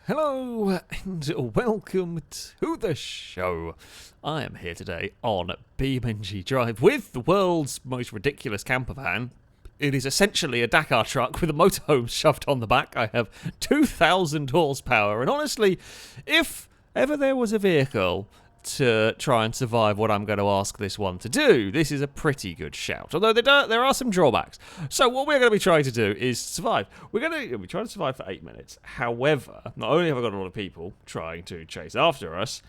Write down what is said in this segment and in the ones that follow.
Hello and welcome to the show. I am here today on BeamNG Drive with the world's most ridiculous camper van. It is essentially a Dakar truck with a motorhome shoved on the back. I have 2,000 horsepower, and honestly, if ever there was a vehicle to try and survive what I'm going to ask this one to do, this is a pretty good shout. Although there are some drawbacks. So what we're going to be trying to do is survive. We're going to be trying to survive for 8 minutes. However, not only have I got a lot of people trying to chase after us,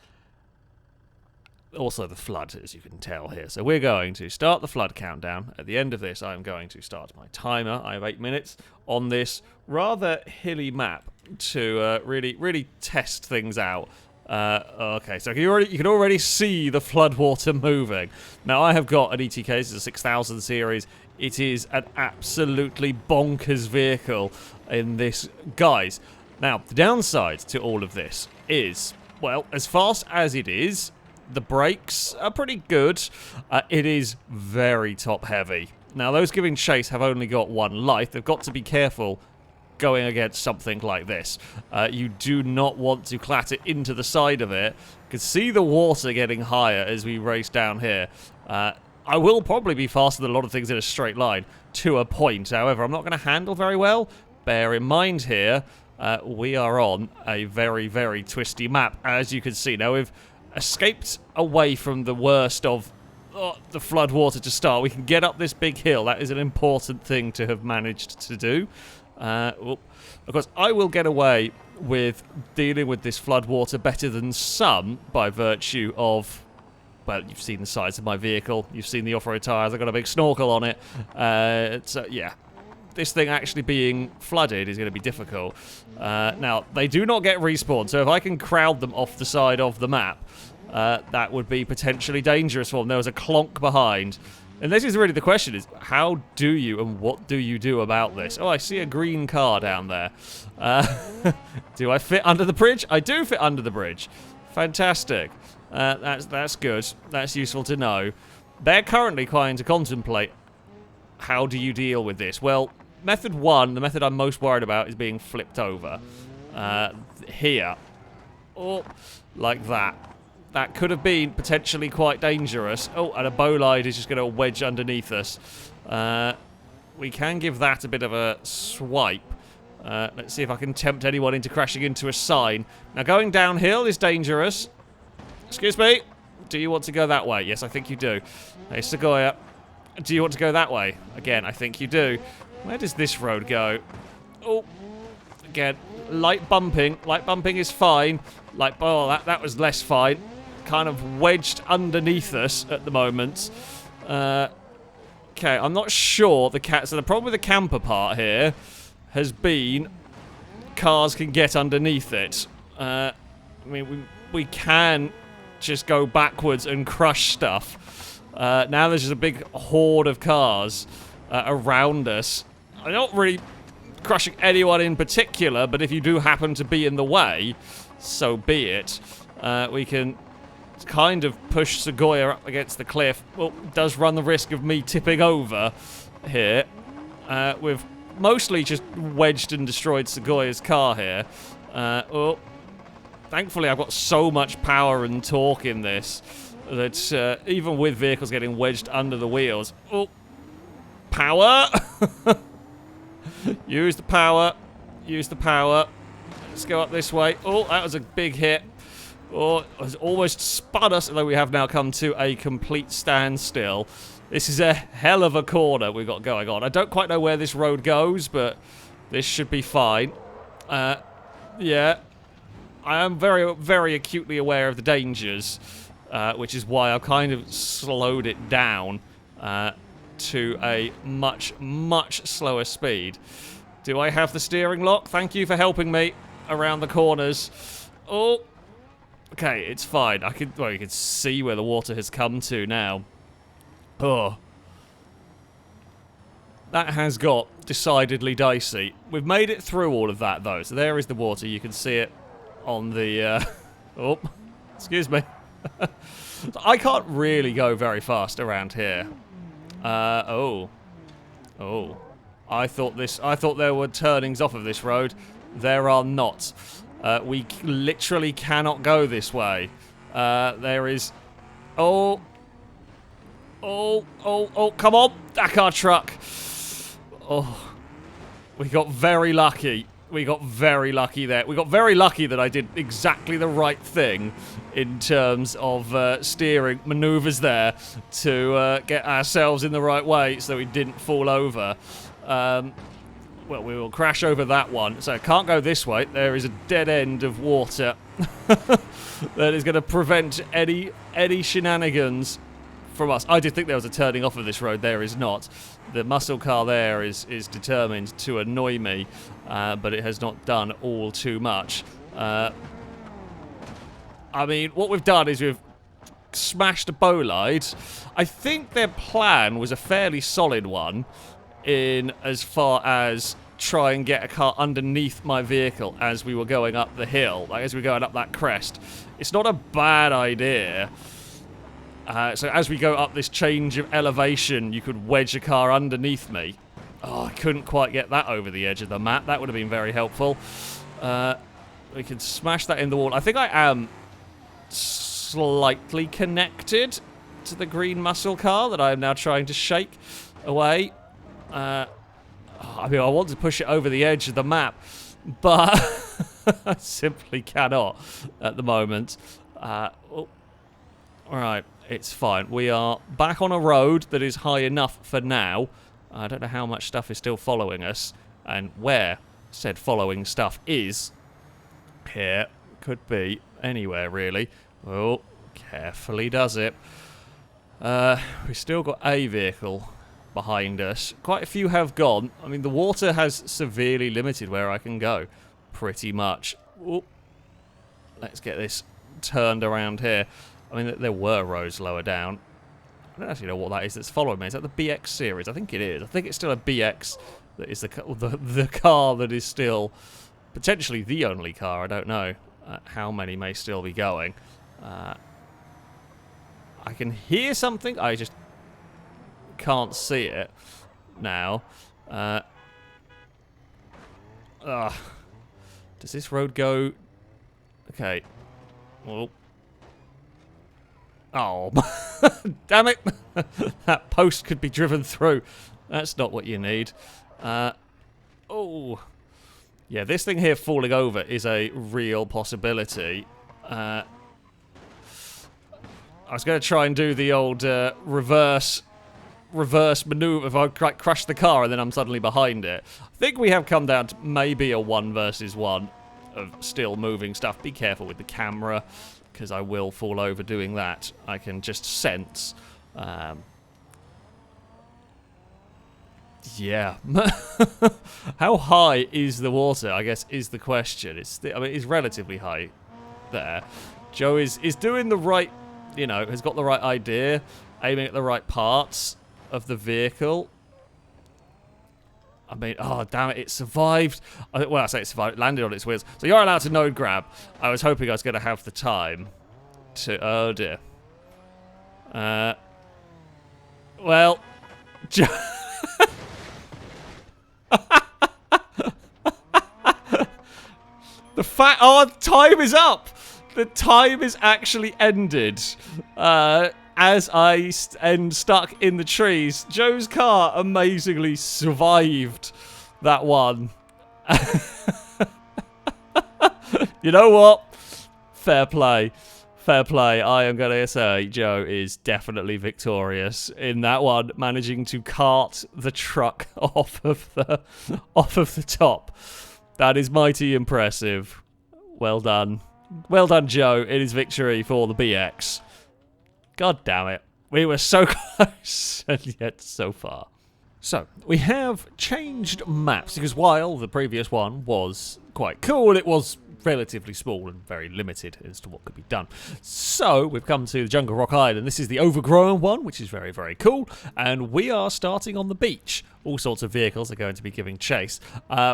also the flood, as you can tell here. So we're going to start the flood countdown. At the end of this, I'm going to start my timer. I have 8 minutes on this rather hilly map to really test things out. Okay, so you can already see the floodwater moving. Now, I have got an ETK, this is a 6000 series. It is an absolutely bonkers vehicle in this guise. Now, the downside to all of this is, well, as fast as it is, the brakes are pretty good. It is very top heavy. Now, those giving chase have only got one life. They've got to be careful going against something like this. You do not want to clatter into the side of it. You can see the water getting higher as we race down here. I will probably be faster than a lot of things in a straight line to a point. However, I'm not going to handle very well. Bear in mind here, we are on a very twisty map, as you can see. Now, we've escaped away from the worst of the flood water to start. We can get up this big hill. That is an important thing to have managed to do. Of course, I will get away with dealing with this floodwater better than some by virtue of, well, you've seen the size of my vehicle, you've seen the off-road tyres, I've got a big snorkel on it. So, yeah, this thing actually being flooded is going to be difficult. Now, they do not get respawned, so if I can crowd them off the side of the map, that would be potentially dangerous for them. There was a clonk behind. And this is really the question, is how do you and what do you do about this? Oh, I see a green car down there. Do I fit under the bridge? I do fit under the bridge. Fantastic. That's good. That's useful to know. They're currently trying to contemplate how do you deal with this. Well, method one, the method I'm most worried about, is being flipped over. Here. Or like that. That could have been potentially quite dangerous. Oh, and a bolide is just going to wedge underneath us. We can give that a bit of a swipe. Let's see if I can tempt anyone into crashing into a sign. Now, going downhill is dangerous. Excuse me. Do you want to go that way? Yes, I think you do. Hey, Sequoia. Do you want to go that way? Again, I think you do. Where does this road go? Oh, again, light bumping. Light bumping is fine. Oh, that was less fine. Kind of wedged underneath us at the moment. Okay, I'm not sure so the problem with the camper part here has been cars can get underneath it. I mean, we can just go backwards and crush stuff. Now there's just a big horde of cars around us. I'm not really crushing anyone in particular, but if you do happen to be in the way, so be it. We can kind of push Sequoia up against the cliff. Well, does run the risk of me tipping over here. We've mostly just wedged and destroyed Sequoia's car here. Oh, thankfully I've got so much power and torque in this that even with vehicles getting wedged under the wheels, oh, power! Use the power. Use the power. Let's go up this way. Oh, that was a big hit. Oh, it has almost spun us, although we have now come to a complete standstill. This is a hell of a corner we've got going on. I don't quite know where this road goes, but this should be fine. Yeah. I am very acutely aware of the dangers, which is why I've kind of slowed it down to a much slower speed. Do I have the steering lock? Thank you for helping me around the corners. Oh. Okay, it's fine. Well, you can see where the water has come to now. Oh. That has got decidedly dicey. We've made it through all of that, though. So there is the water. You can see it on the... Oh, excuse me. I can't really go very fast around here. Oh. I thought there were turnings off of this road. There are not. We literally cannot go this way. There is... Oh, come on! Dakar truck! Oh, we got very lucky. We got very lucky there. We got very lucky that I did exactly the right thing in terms of steering maneuvers there to get ourselves in the right way so we didn't fall over. Well, we will crash over that one. So I can't go this way. There is a dead end of water that is going to prevent any shenanigans from us. I did think there was a turning off of this road. There is not. The muscle car there is determined to annoy me, but it has not done all too much. I mean, what we've done is we've smashed a bolide. I think their plan was a fairly solid one in as far as try and get a car underneath my vehicle as we were going up the hill, like as we were going up that crest. It's not a bad idea. So as we go up this change of elevation, you could wedge a car underneath me. Oh, I couldn't quite get that over the edge of the map. That would have been very helpful. We can smash that in the wall. I think I am slightly connected to the green muscle car that I am now trying to shake away. I mean, I want to push it over the edge of the map, but I simply cannot at the moment. All right, it's fine. We are back on a road that is high enough for now. I don't know how much stuff is still following us, and where said following stuff is. Here, could be anywhere, really. Oh, carefully does it. We've still got a vehicle behind us. Quite a few have gone. I mean, the water has severely limited where I can go, pretty much. Ooh. Let's get this turned around here. I mean, there were roads lower down. I don't actually know what that is that's following me. Is that the BX series? I think it is. I think it's still a BX that is the car that is still potentially the only car. I don't know how many may still be going. I can hear something. I just can't see it now. Does this road go... Okay. Well... Oh, damn it. That post could be driven through. That's not what you need. Oh. Yeah, this thing here falling over is a real possibility. I was going to try and do the old reverse maneuver if I crash the car and then I'm suddenly behind it. I think we have come down to maybe a 1 versus 1 of still moving stuff. Be careful with the camera, because I will fall over doing that. I can just sense. Yeah. How high is the water, I guess, is the question. I mean, it's relatively high there. Joe is doing the right, you know, has got the right idea, aiming at the right parts of the vehicle. I mean, oh, damn it, it survived. Well, I say it survived, it landed on its wheels. So you're allowed to node grab. I was hoping I was going to have the time to... Oh, dear. Well... The fact... Oh, time is up! The time is actually ended. As I end stuck in the trees. Joe's car amazingly survived that one. You know what? Fair play. Fair play. I am going to say Joe is definitely victorious in that one, managing to cart the truck off of the top. That is mighty impressive. Well done. Well done, Joe. It is victory for the BX. God damn it. We were so close, and yet so far. So, we have changed maps, because while the previous one was quite cool, it was relatively small and very limited as to what could be done. So, we've come to the Jungle Rock Island. This is the overgrown one, which is very, very cool. And we are starting on the beach. All sorts of vehicles are going to be giving chase.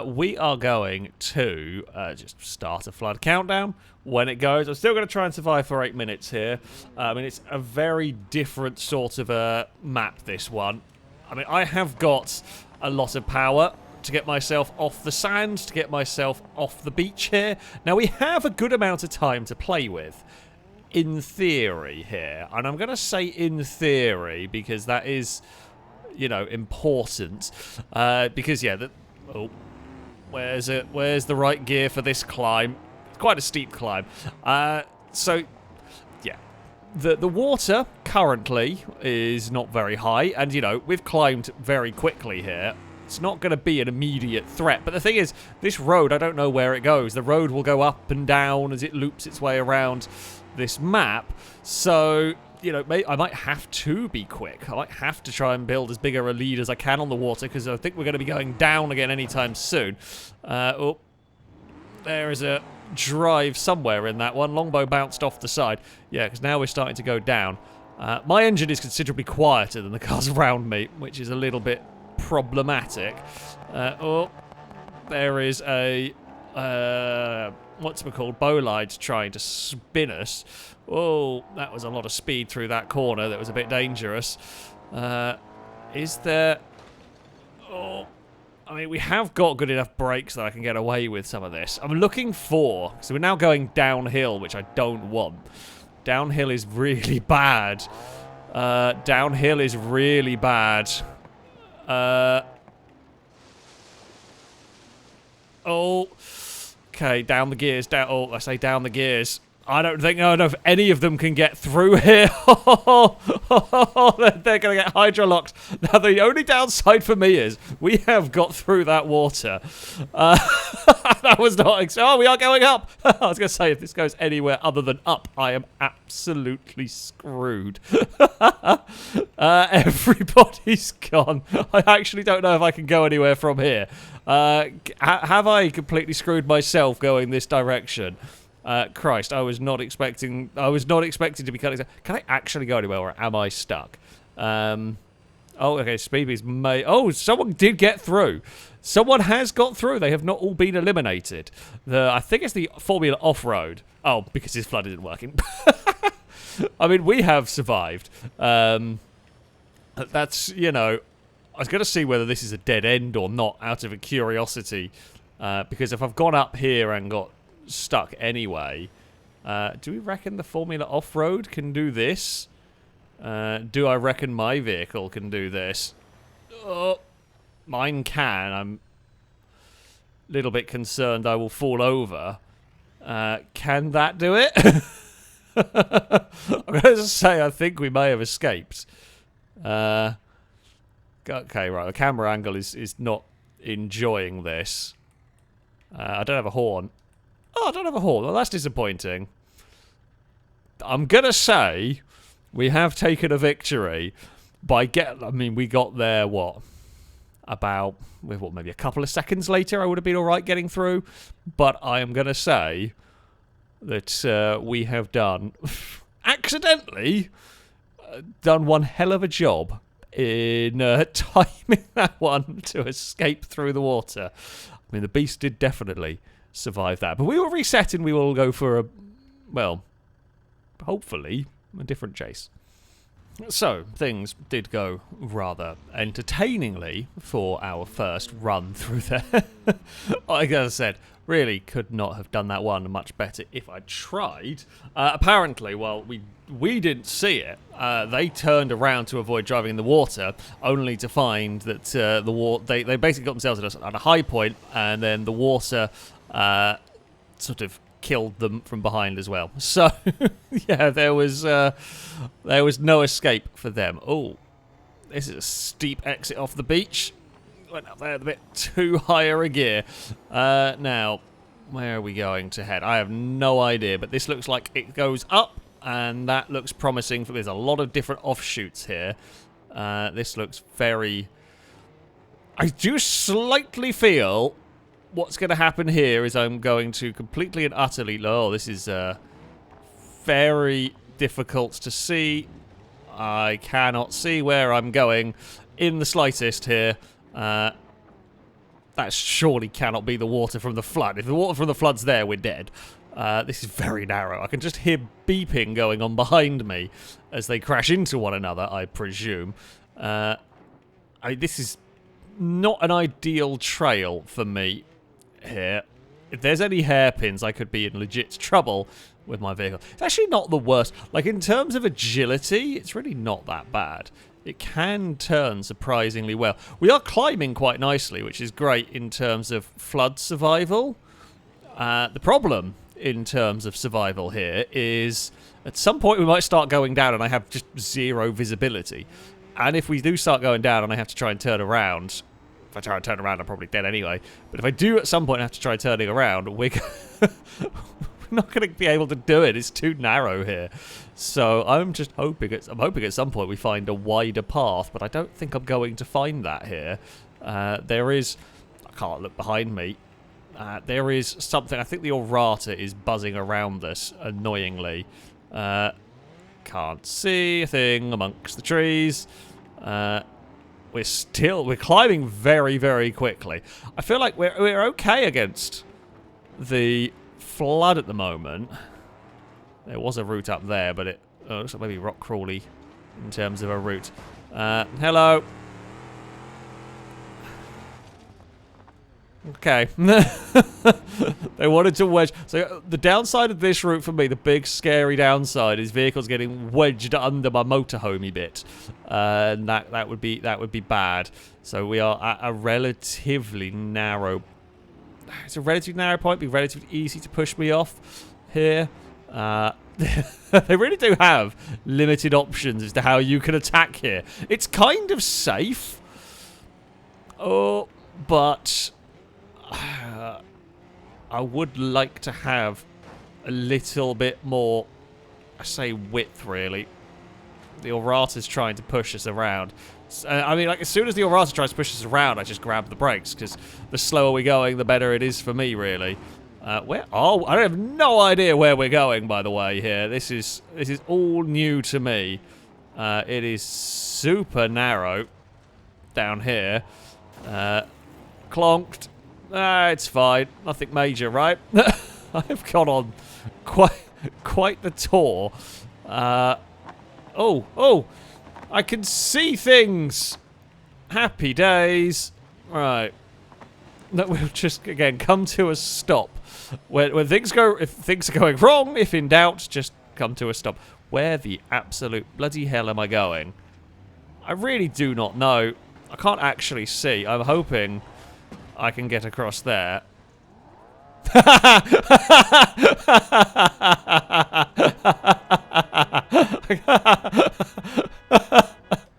We are going to just start a flood countdown when it goes. I'm still going to try and survive for 8 minutes here. I mean, it's a very different sort of a map, this one. I mean, I have got a lot of power to get myself off the sand, to get myself off the beach here. Now, we have a good amount of time to play with, in theory here. And I'm going to say in theory because that is, you know, important. Because, yeah, where's the right gear for this climb? It's quite a steep climb. So, yeah. The water currently is not very high. And, you know, we've climbed very quickly here. It's not going to be an immediate threat. But the thing is, this road, I don't know where it goes. The road will go up and down as it loops its way around this map. So, you know, I might have to be quick. I might have to try and build as big a lead as I can on the water because I think we're going to be going down again anytime soon. Oh, there is a drive somewhere in that one. Longbow bounced off the side. Yeah, because now we're starting to go down. My engine is considerably quieter than the cars around me, which is a little bit problematic. Oh, there is a what's it called? Bolide trying to spin us. Oh, that was a lot of speed through that corner. That was a bit dangerous. Is there? Oh, I mean, we have got good enough brakes that I can get away with some of this. I'm looking for. So we're now going downhill, which I don't want. Downhill is really bad. Downhill is really bad. Oh, okay, down the gears, down. Oh, I say down the gears. I don't know if any of them can get through here. They're going to get hydrolocked. Now, the only downside for me is we have got through that water. That was not... Oh, we are going up. I was going to say, if this goes anywhere other than up, I am absolutely screwed. Everybody's gone. I actually don't know if I can go anywhere from here. Have I completely screwed myself going this direction? Christ, I was not expecting to be cutting. Can I actually go anywhere, or am I stuck? Oh, okay. Speeby's may. Oh, someone did get through. Someone has got through. They have not all been eliminated. I think it's the Formula Off-Road. Oh, because his flood isn't working. I mean, we have survived. That's, you know, I was going to see whether this is a dead end or not, out of a curiosity, because if I've gone up here and got stuck anyway. Do we reckon the Formula Off-Road can do this? Do I reckon my vehicle can do this? Oh, mine can. I'm a little bit concerned I will fall over. Can that do it? I'm going to say I think we may have escaped. Okay, right. The camera angle is not enjoying this. I don't have a horn. Oh, I don't have a horn. Well, that's disappointing. I'm going to say we have taken a victory by I mean, we got there, what? Maybe a couple of seconds later I would have been alright getting through. But I am going to say that we have accidentally done one hell of a job in timing that one to escape through the water. I mean, the beast did definitely survive that. But we will reset and we will go for hopefully, a different chase. So, things did go rather entertainingly for our first run through there. Like I said, really could not have done that one much better if I tried. Apparently, well, we didn't see it. They turned around to avoid driving in the water, only to find that they basically got themselves at a high point, and then the water sort of killed them from behind as well. So, yeah, there was no escape for them. Oh, this is a steep exit off the beach. Went up there a bit too higher a gear. Now, where are we going to head? I have no idea, but this looks like it goes up, and that looks promising. There's a lot of different offshoots here. This looks very... I do slightly feel what's going to happen here is I'm going to completely and utterly... Oh, this is very difficult to see. I cannot see where I'm going in the slightest here. That surely cannot be the water from the flood. If the water from the flood's there, we're dead. This is very narrow. I can just hear beeping going on behind me as they crash into one another, I presume. This is not an ideal trail for me here. If there's any hairpins, I could be in legit trouble with my vehicle. It's actually not the worst. Like, in terms of agility, it's really not that bad. It can turn surprisingly well. We are climbing quite nicely, which is great in terms of flood survival. The problem in terms of survival here is at some point we might start going down and I have just zero visibility. And if we do start going down and I have to try and turn around, if I try and turn around, I'm probably dead anyway. But if I do at some point have to try turning around, we're not going to be able to do it. It's too narrow here. So I'm just hoping I'm hoping at some point we find a wider path, but I don't think I'm going to find that here. There is, I can't look behind me. There is something, I think the Orata is buzzing around us annoyingly. Can't see a thing amongst the trees. We're climbing very, very quickly. I feel like we're okay against the flood at the moment. There was a route up there, but it looks like maybe rock crawly in terms of a route. Hello. Okay. They wanted to wedge. So the downside of this route for me, the big scary downside, is vehicles getting wedged under my motorhomey bit, and that would be bad. So we are at a relatively narrow. It's a relatively narrow point. Be relatively easy to push me off here. They really do have limited options as to how you can attack here. It's kind of safe. Oh, but I would like to have a little bit more, I say width really. The Orata's trying to push us around. I mean, like, as soon as the Orata tries to push us around, I just grab the brakes, because the slower we're going, the better it is for me, really. Where are we? I have no idea where we're going, by the way, here. This is all new to me. It is super narrow down here. Clonked. It's fine. Nothing major, right? I've gone on quite the tour. Oh, I can see things. Happy days. Right. That will just again come to a stop. When things go, if things are going wrong, if in doubt, just come to a stop. Where the absolute bloody hell am I going? I really do not know. I can't actually see. I'm hoping I can get across there.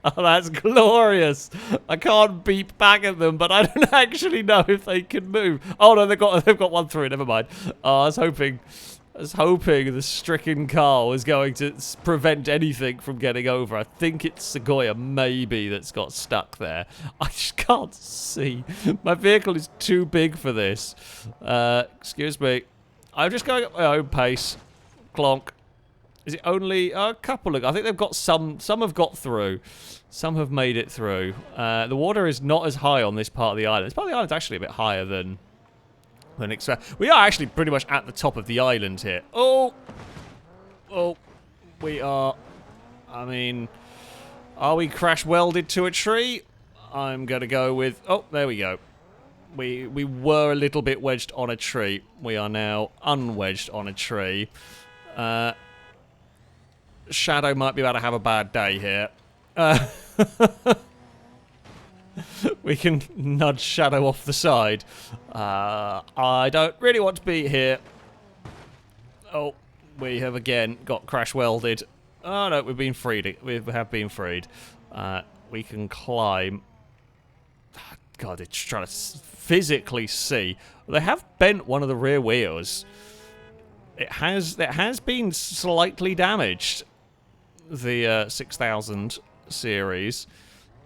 Oh, that's glorious. I can't beep back at them, but I don't actually know if they can move. Oh no, they've got one through. Never mind. Oh, I was hoping the stricken car was going to prevent anything from getting over. I think it's Sequoia maybe that's got stuck there. I just can't see. My vehicle is too big for this. Excuse me. I'm just going at my own pace. Clonk. Is it only a couple of... I think they've got some have got through. Some have made it through. The water is not as high on this part of the island. This part of the island's actually a bit higher than expected. We are actually pretty much at the top of the island here. Oh, we are... I mean, are we crash welded to a tree? I'm going to go with... Oh, there we go. We were a little bit wedged on a tree. We are now unwedged on a tree. Shadow might be about to have a bad day here. We can nudge Shadow off the side. I don't really want to be here. Oh, we have again got crash welded. Oh no, we've been freed. We have been freed. We can climb. God, it's trying to physically see. They have bent one of the rear wheels. It has been slightly damaged. The 6000 series.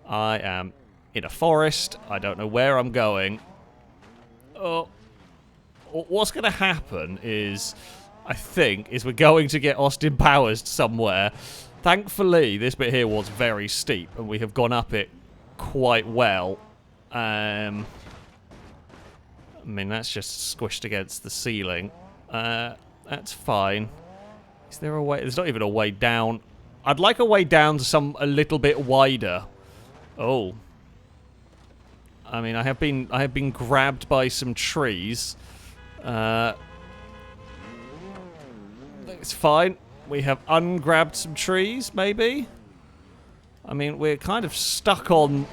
I am in a forest. I don't know where I'm going. Oh, what's going to happen is, I think, we're going to get Austin Powers somewhere. Thankfully, this bit here was very steep, and we have gone up it quite well. I mean, that's just squished against the ceiling. That's fine. Is there a way? There's not even a way down. I'd like a way down to a little bit wider. Oh. I mean, I have been grabbed by some trees. It's fine. We have ungrabbed some trees, maybe? I mean, we're kind of stuck on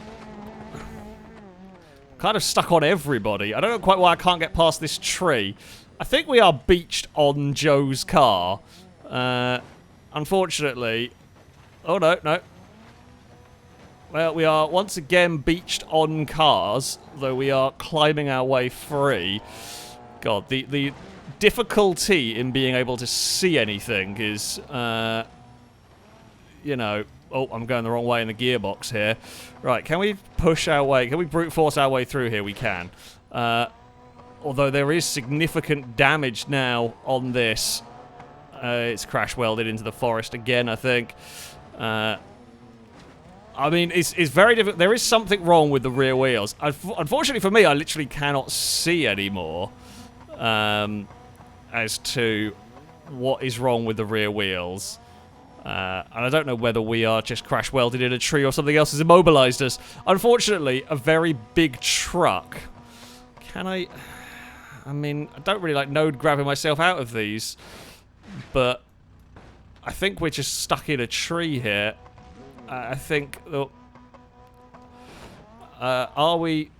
everybody. I don't know quite why I can't get past this tree. I think we are beached on Joe's car. Unfortunately... Oh, no. Well, we are once again beached on cars, though we are climbing our way free. God, the difficulty in being able to see anything is, you know... Oh, I'm going the wrong way in the gearbox here. Right, can we push our way? Can we brute force our way through here? We can. Although there is significant damage now on this. It's crash welded into the forest again, I think. I mean, it's very difficult. There is something wrong with the rear wheels. Unfortunately for me, I literally cannot see anymore as to what is wrong with the rear wheels. And I don't know whether we are just crash welded in a tree or something else has immobilized us. Unfortunately, a very big truck. Can I mean, I don't really like node grabbing myself out of these, but I think we're just stuck in a tree here. I think... are we...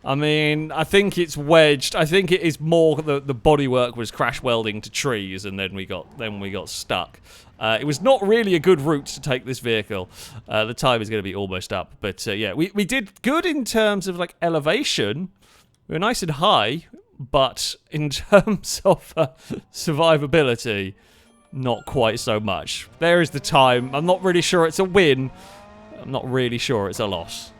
I mean, I think it's wedged. I think it is more the bodywork was crash welding to trees, and then we got stuck. It was not really a good route to take this vehicle. The time is going to be almost up, but yeah, we did good in terms of like elevation. We were nice and high, but in terms of survivability, not quite so much. There is the time. I'm not really sure it's a win. I'm not really sure it's a loss.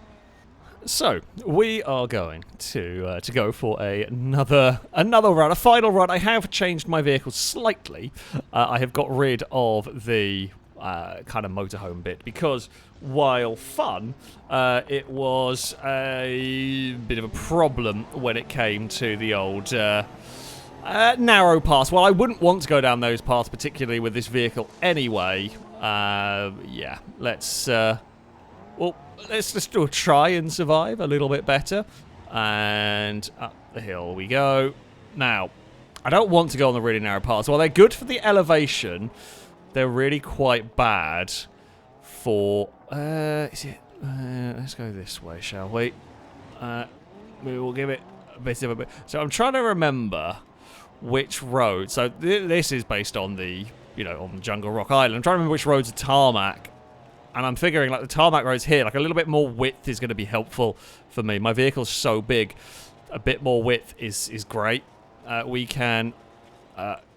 So, we are going to go for another run, a final run. I have changed my vehicle slightly. I have got rid of the kind of motorhome bit because, while fun, it was a bit of a problem when it came to the old narrow paths. Well, I wouldn't want to go down those paths, particularly with this vehicle anyway. Yeah, let's just do a try and survive a little bit better. And up the hill we go. Now, I don't want to go on the really narrow paths. While they're good for the elevation, they're really quite bad for... let's go this way, shall we? We will give it a bit of a bit... So I'm trying to remember which road... So this is based on the, on Jungle Rock Island. I'm trying to remember which roads are tarmac. And I'm figuring, like, the tarmac roads here, like, a little bit more width is going to be helpful for me. My vehicle's so big, a bit more width is great. We can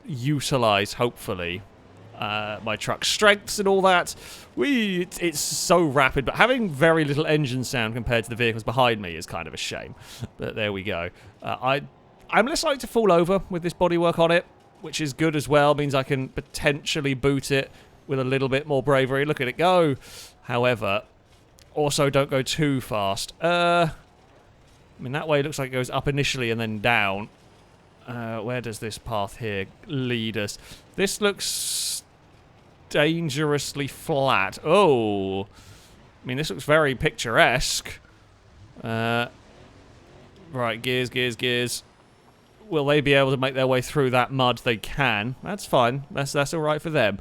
utilize, hopefully, my truck's strengths and all that. It's so rapid, but having very little engine sound compared to the vehicles behind me is kind of a shame. But there we go. I'm less likely to fall over with this bodywork on it, which is good as well. Means I can potentially boot it with a little bit more bravery. Look at it go. However, also don't go too fast. I mean, that way it looks like it goes up initially and then down. Where does this path here lead us? This looks dangerously flat. Oh. I mean, this looks very picturesque. Right, gears. Will they be able to make their way through that mud? They can. That's fine. That's all right for them.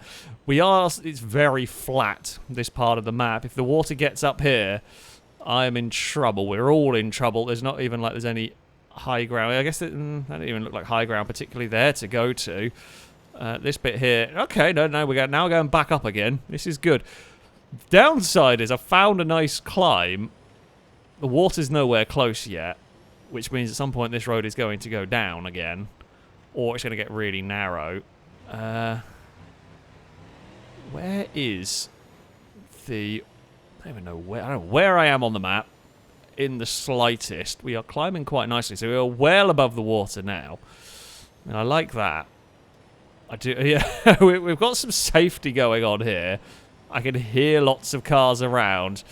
It's very flat, this part of the map. If the water gets up here, I am in trouble. We're all in trouble. There's not even like there's any high ground. I guess that doesn't even look like high ground particularly there to go to. This bit here. Okay, no, we're going back up again. This is good. Downside is I found a nice climb. The water's nowhere close yet, which means at some point this road is going to go down again, or it's going to get really narrow. Where is the... I don't even know where... I don't know where I am on the map in the slightest. We are climbing quite nicely, so we are well above the water now. And I like that. I do... Yeah, we've got some safety going on here. I can hear lots of cars around.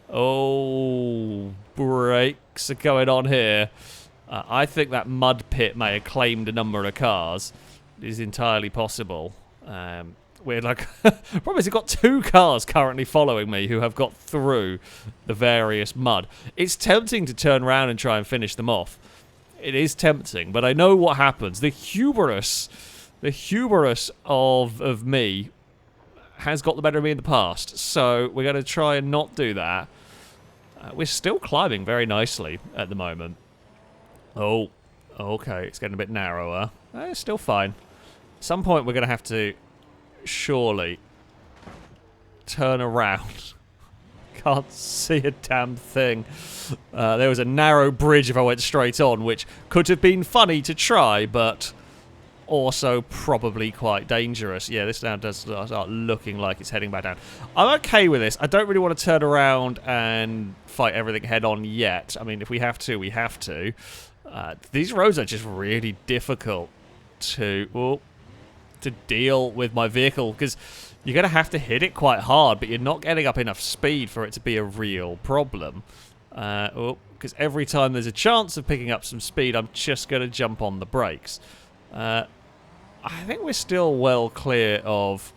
Oh, brakes are going on here. I think that mud pit may have claimed a number of cars. It is entirely possible. We're like, problem is, I've got 2 cars currently following me who have got through the various mud. It's tempting to turn around and try and finish them off. It is tempting, but I know what happens. The hubris of me has got the better of me in the past, so we're going to try and not do that. We're still climbing very nicely at the moment. Oh, okay, it's getting a bit narrower. It's still fine. At some point, we're going to have to surely turn around. Can't see a damn thing. There was a narrow bridge if I went straight on, which could have been funny to try, but also probably quite dangerous. Yeah, this now does start looking like it's heading back down. I'm okay with this. I don't really want to turn around and fight everything head on yet. I mean, if we have to, we have to. These roads are just really difficult to deal with my vehicle, because you're going to have to hit it quite hard, but you're not getting up enough speed for it to be a real problem. Because every time there's a chance of picking up some speed, I'm just going to jump on the brakes. I think we're still well clear of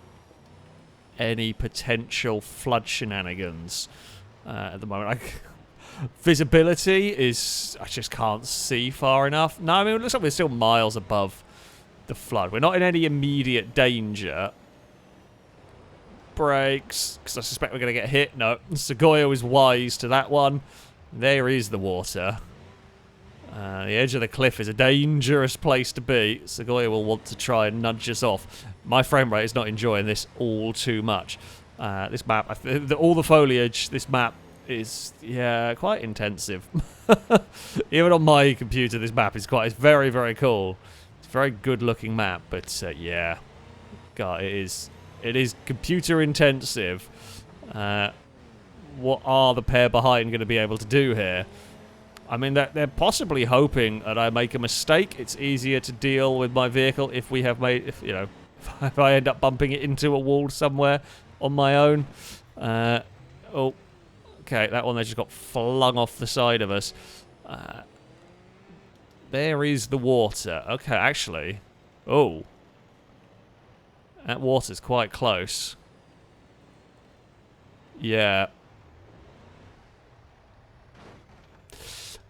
any potential flood shenanigans at the moment. Visibility is... I just can't see far enough. No, I mean, it looks like we're still miles above the flood. We're not in any immediate danger. Brakes, because I suspect we're going to get hit. No, Segoya was wise to that one. There is the water. The edge of the cliff is a dangerous place to be. Segoya will want to try and nudge us off. My frame rate is not enjoying this all too much. This map, all the foliage, this map is, yeah, quite intensive. Even on my computer, this map is it's very, very cool. It's a very good looking map, but yeah, God, it is computer intensive. What are the pair behind going to be able to do here? I mean, they're possibly hoping that I make a mistake. It's easier to deal with my vehicle if we have made, if I end up bumping it into a wall somewhere on my own. Oh, okay, that one there just got flung off the side of us. There is the water. Okay, actually, oh, that water's quite close. Yeah.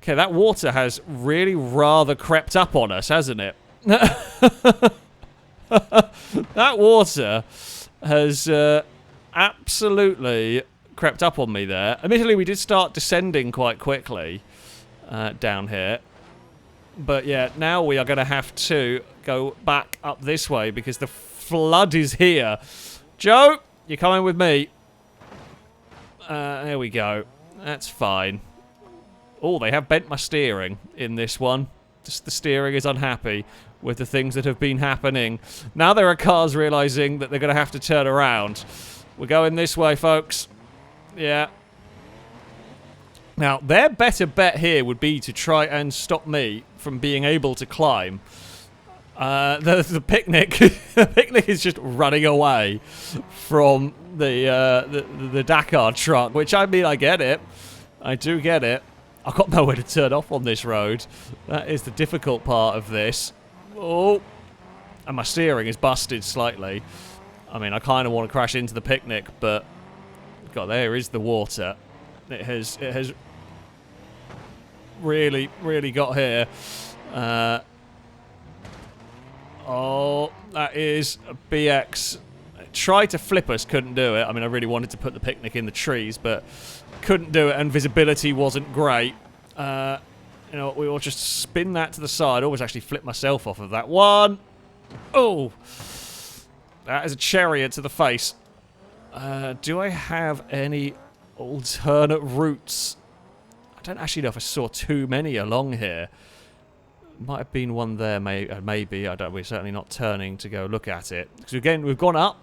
Okay, that water has really rather crept up on us, hasn't it? That water has absolutely crept up on me there. Admittedly, we did start descending quite quickly down here. But yeah, now we are going to have to go back up this way because the flood is here. Joe, you're coming with me. There we go. That's fine. Oh, they have bent my steering in this one. Just the steering is unhappy with the things that have been happening. Now there are cars realizing that they're going to have to turn around. We're going this way, folks. Yeah. Now, their better bet here would be to try and stop me from being able to climb. The picnic, the picnic is just running away from the Dakar truck, which, I mean, I get it. I do get it. I've got nowhere to turn off on this road. That is the difficult part of this. Oh, and my steering is busted slightly. I mean, I kind of want to crash into the picnic, but God, there is the water. It has really, really got here. Oh, that is a BX. Tried to flip us, couldn't do it. I mean, I really wanted to put the picnic in the trees, but couldn't do it, and visibility wasn't great. You know, we will just spin that to the side. I always actually flip myself off of that one. Oh, that is a chariot to the face. Do I have any alternate routes? I don't actually know if I saw too many along here. Might have been one there, maybe. We're certainly not turning to go look at it. Because again, we've gone up.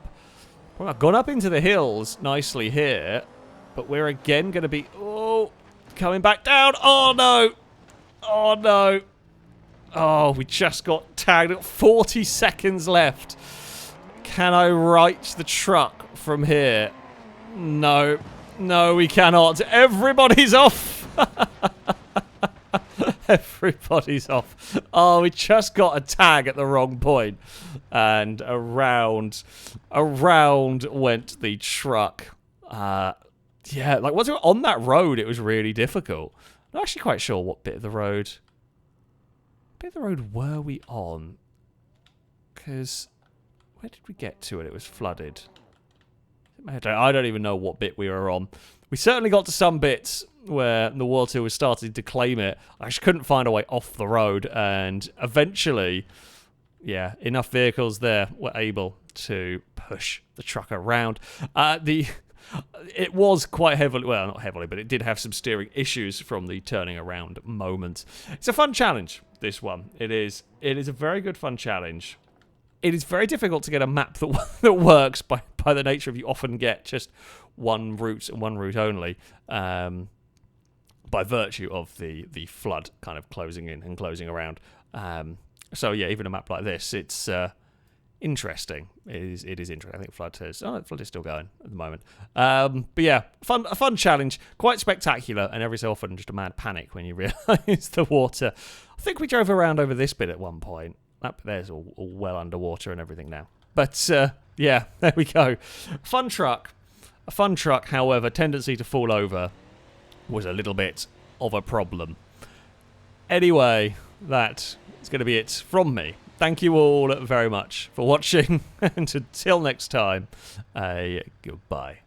Well, I've gone up into the hills nicely here. But we're again going to be... Oh, coming back down. Oh, no. Oh, no. Oh, we just got tagged. 40 seconds left. Can I right the truck from here? No. No, we cannot. Everybody's off. Everybody's off. Oh, we just got a tag at the wrong point. And around went the truck. Yeah, like once we were on that road, it was really difficult. I'm not actually quite sure what bit of the road were we on? Because where did we get to it? It was flooded. I don't even know what bit we were on. We certainly got to some bits where the water was starting to claim it. I just couldn't find a way off the road, and eventually, yeah, enough vehicles there were able to push the truck around. It was quite heavily, well, not heavily, but it did have some steering issues from the turning around moment. It's a fun challenge, this one. It is a very good fun challenge. It is very difficult to get a map that works by the nature of you often get just one route and one route only, by virtue of the flood kind of closing in and closing around. So yeah, even a map like this, it's interesting. It is interesting. I think flood is still going at the moment. But yeah, a fun challenge, quite spectacular, and every so often just a mad panic when you realise the water. I think we drove around over this bit at one point. That there's all well underwater and everything now. But yeah, there we go. Fun truck. A fun truck, however, tendency to fall over was a little bit of a problem. Anyway, that is going to be it from me. Thank you all very much for watching, and until next time, goodbye.